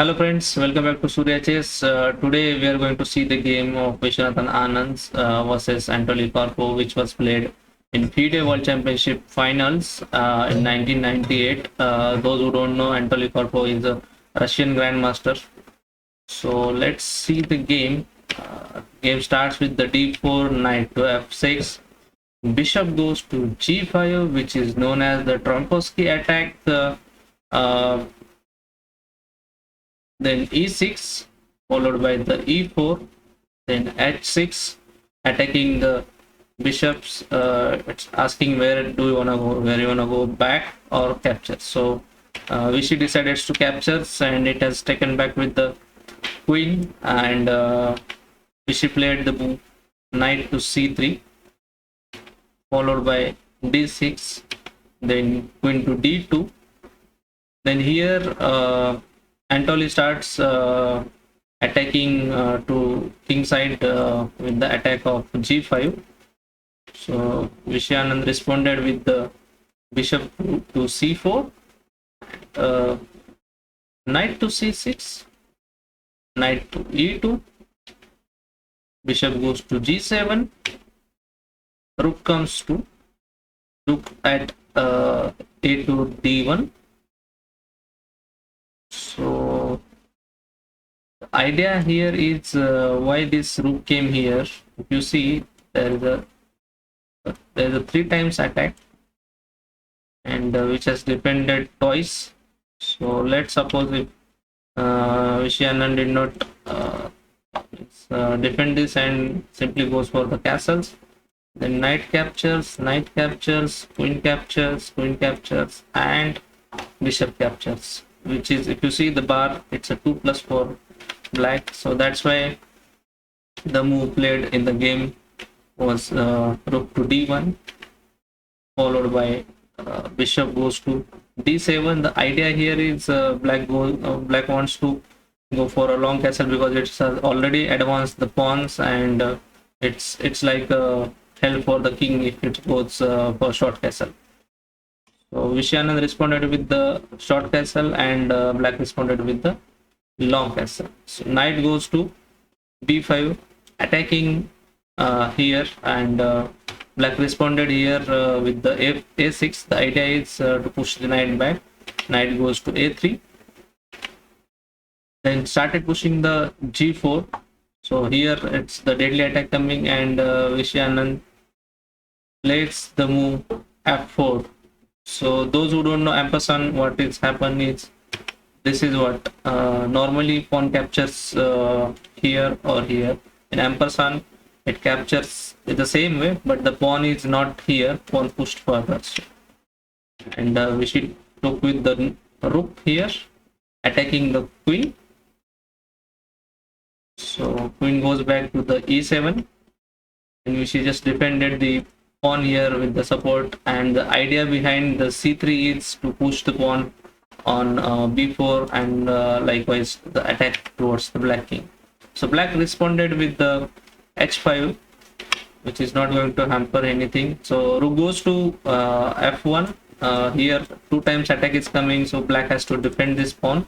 Hello friends, welcome back to Surya Chess. Today we are going to see the game of Vishy Anand versus Antoly Karpov, which was played in FIDE World Championship Finals in 1998. Those who don't know, Antoly Karpov is a Russian Grandmaster. So let's see the game. Game starts with the d4, knight to f6. Bishop goes to g5, which is known as the Tronkowski attack. Uh, then e6 followed by the e4, then h6 attacking the bishops. It's asking where do you want to go, where you want to go, back or capture. So Vishy decided to capture and it has taken back with the queen, and Vishy played the move knight to c3 followed by d6, then queen to d2. Then here Antoly starts attacking to king side with the attack of g5. So Vishy Anand responded with the bishop to c4, knight to c6, knight to e2, bishop goes to g7, rook comes to rook at a to d1. So the idea here is why this rook came here. If you see, there is a 3 times attack, and which has depended twice. So let's suppose if Vishy Anand did not defend this and simply goes for the castles, then knight captures, queen captures, and bishop captures. Which is, if you see the bar, it's a 2+ for black. So that's why the move played in the game was rook to d1 followed by bishop goes to d7. The idea here is black wants to go for a long castle because it's already advanced the pawns, and it's like hell for the king if it goes for short castle. So Vishy Anand responded with the short castle, and black responded with the long castle. So knight goes to b5, attacking here, and black responded here with the a6. The idea is to push the knight back. Knight goes to a3, then started pushing the g4. So here it's the deadly attack coming, and Vishy Anand plays the move f4. So those who don't know ampersand, what is happened is, this is what normally pawn captures here or here. In ampersand, it captures the same way, but the pawn is not here, pawn pushed further. And Vishy took with the rook here, attacking the queen. So queen goes back to the e7, and Vishy just defended the pawn here with the support, and the idea behind the c3 is to push the pawn on b4, and likewise the attack towards the black king. So black responded with the h5, which is not going to hamper anything. So rook goes to f1. Here 2 times attack is coming, so black has to defend this pawn.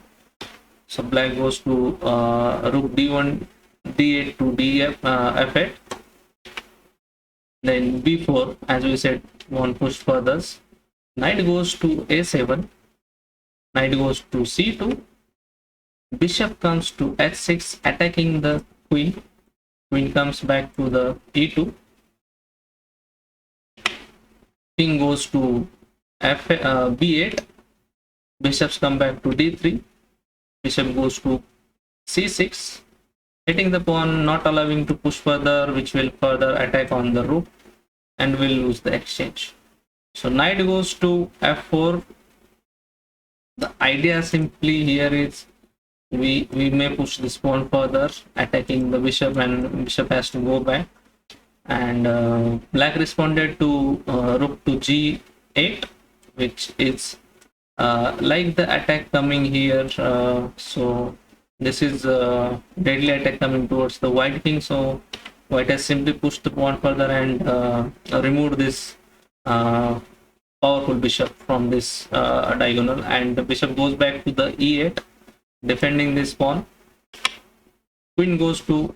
So black goes to rook d1, d8 to df, f8. Then b4, as we said, one push further. Knight goes to a7, knight goes to c2, bishop comes to h6, attacking the queen. Queen comes back to the e2, king goes to b8, bishops come back to d3, bishop goes to c6, hitting the pawn, not allowing to push further, which will further attack on the rook and will lose the exchange. So knight goes to f4. The idea simply here is we may push this pawn further, attacking the bishop, and bishop has to go back. And black responded to rook to g8, which is like the attack coming here. So this is deadly attack coming towards the white king. So white has simply pushed the pawn further and removed this powerful bishop from this diagonal, and the bishop goes back to the e8. defending this pawn. Queen goes to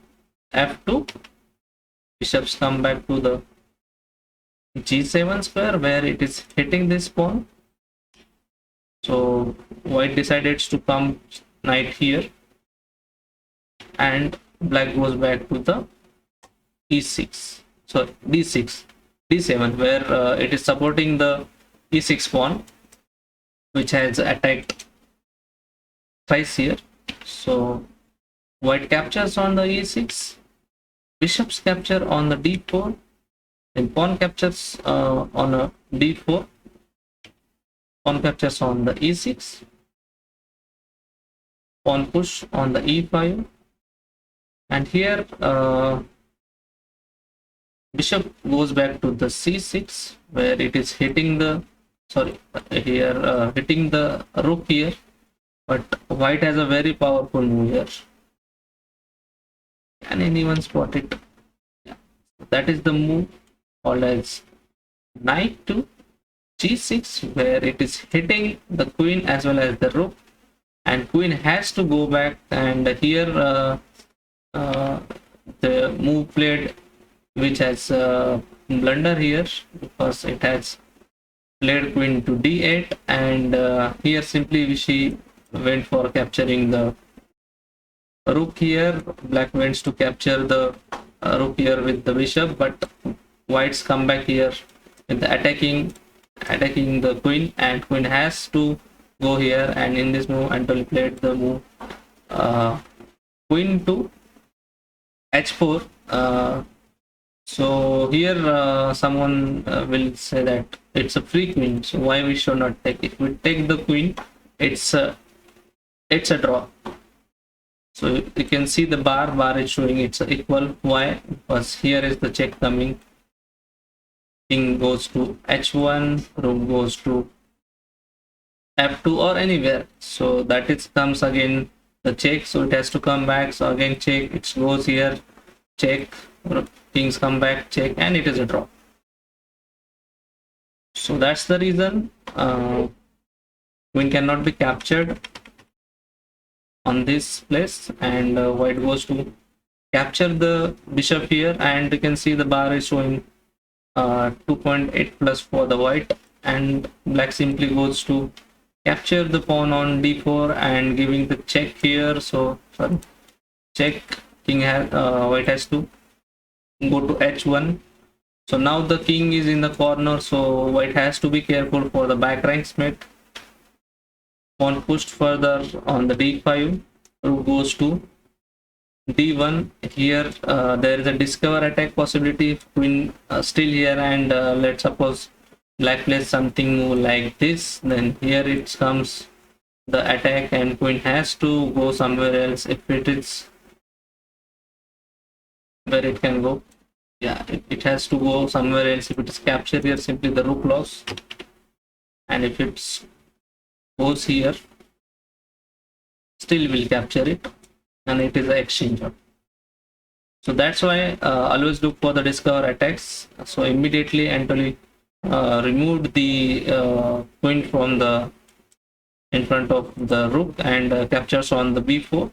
f2. Bishops come back to the g7 square where it is hitting this pawn. So white decided to come knight here, and black goes back to the e6, sorry, d6, d7, where it is supporting the e6 pawn, which has attacked twice here. So white captures on the e6, bishops capture on the d4, then pawn captures on a d4, pawn captures on the e6, pawn push on the e5, and here bishop goes back to the c6 where it is hitting the, sorry, here hitting the rook here, but white has a very powerful move here. Can anyone spot it? Yeah. That is the move called as knight to g6, where it is hitting the queen as well as the rook, and queen has to go back. And here the move played, which has blunder here, because it has played queen to d8, and here simply Vishy went for capturing the rook here. Black wants to capture the rook here with the bishop, but whites come back here with the attacking the queen, and queen has to go here. And in this move Antoly played the move queen to h4. So here someone will say that it's a free queen, so why we should not take it? We take the queen, it's a draw. So you can see the bar is showing it's equal. Why? Because here is the check coming. King goes to h1, rook goes to f2 or anywhere. So that it comes again the check. So it has to come back. So again check. It goes here, check. Kings come back, check, and it is a draw. So that's the reason queen cannot be captured on this place, and white goes to capture the bishop here, and you can see the bar is showing 2.8 plus for the white, and black simply goes to capture the pawn on d4 and giving the check here. So sorry, check. King has white has to go to h1. So now the king is in the corner, so white has to be careful for the back ranks mate. Pawn pushed further on the d5, rook goes to d1. Here there is a discover attack possibility. Queen still here, and let's suppose black plays something like this, then here it comes the attack, and queen has to go somewhere else. If it is where it can go, yeah, it has to go somewhere else. If it is captured here, simply the rook loss, and if it goes here, still will capture it, and it is an exchange. So that's why always look for the discover attacks. So immediately Antoly removed the queen from the in front of the rook, and captures on the b4.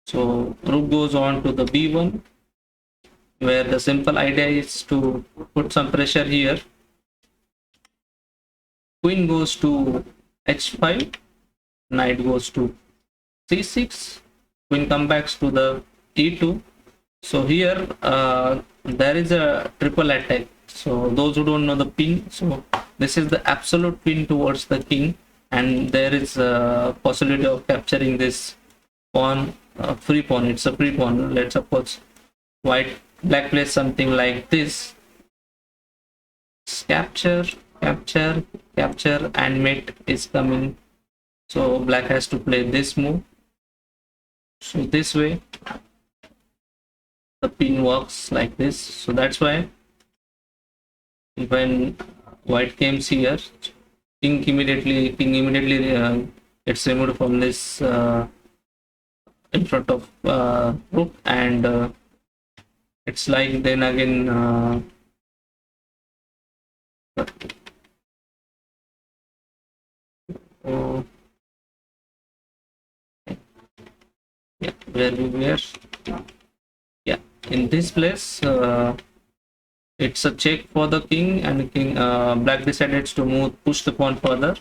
So rook goes on to the b1, where the simple idea is to put some pressure here. Queen goes to h5, knight goes to c6, queen comes back to the e2. So here there is a triple attack. So those who don't know the pin, so this is the absolute pin towards the king, and there is a possibility of capturing this pawn, free pawn. It's a free pawn. Let's suppose black plays something like this, capture, capture, capture, and mate is coming. So black has to play this move. So this way the pin works like this. So that's why when white came here, king immediately gets removed from this in front of rook, and it's like then again Yeah, where we were. Yeah, in this place, it's a check for the king, and king black decided to push the pawn further.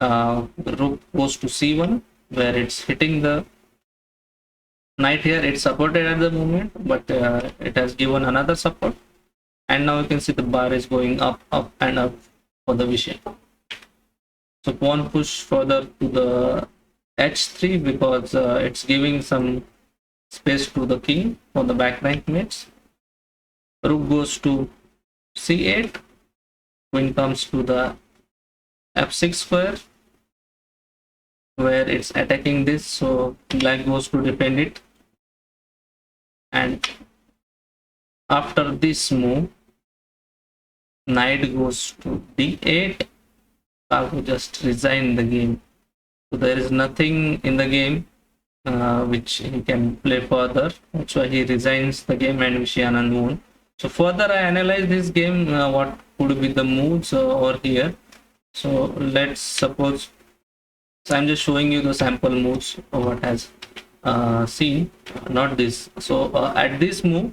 Rook goes to c1, where it's hitting the knight here. It's supported at the moment, but it has given another support, and now you can see the bar is going up, up, and up for the Vishy. So pawn push further to the h3 because it's giving some space to the king for the back rank mates. Rook goes to c8, queen comes to the f6 square, where it's attacking this, so black goes to defend it. And after this move, knight goes to d8. Karpov just resigned the game, so there is nothing in the game which he can play further. That's why he resigns the game and Vishy Anand won. So further I analyze this game, what could be the moves over here. So let's suppose, so I'm just showing you the sample moves of what has seen, not this. So at this move,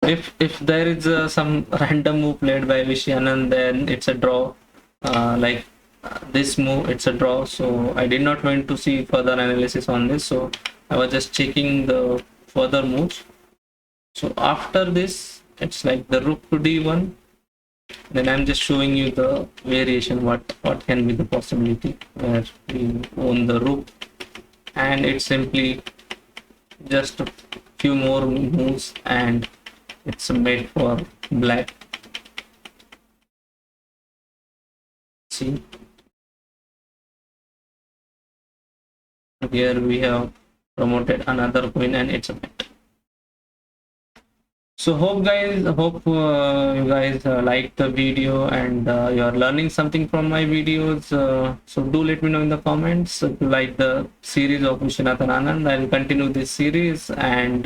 if there is some random move played by Vishy Anand, then it's a draw. Like this move, it's a draw. So I did not want to see further analysis on this, so I was just checking the further moves. So after this, it's like the rook to d1. Then I'm just showing you the variation, what can be the possibility where we own the rook, and it's simply just a few more moves and it's made for black. See, here we have promoted another queen and it's a mate. So hope you guys like the video and you are learning something from my videos. So do let me know in the comments if you like the series of Vishy Anand. I'll continue this series, and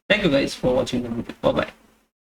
thank you guys for watching the video. Bye bye.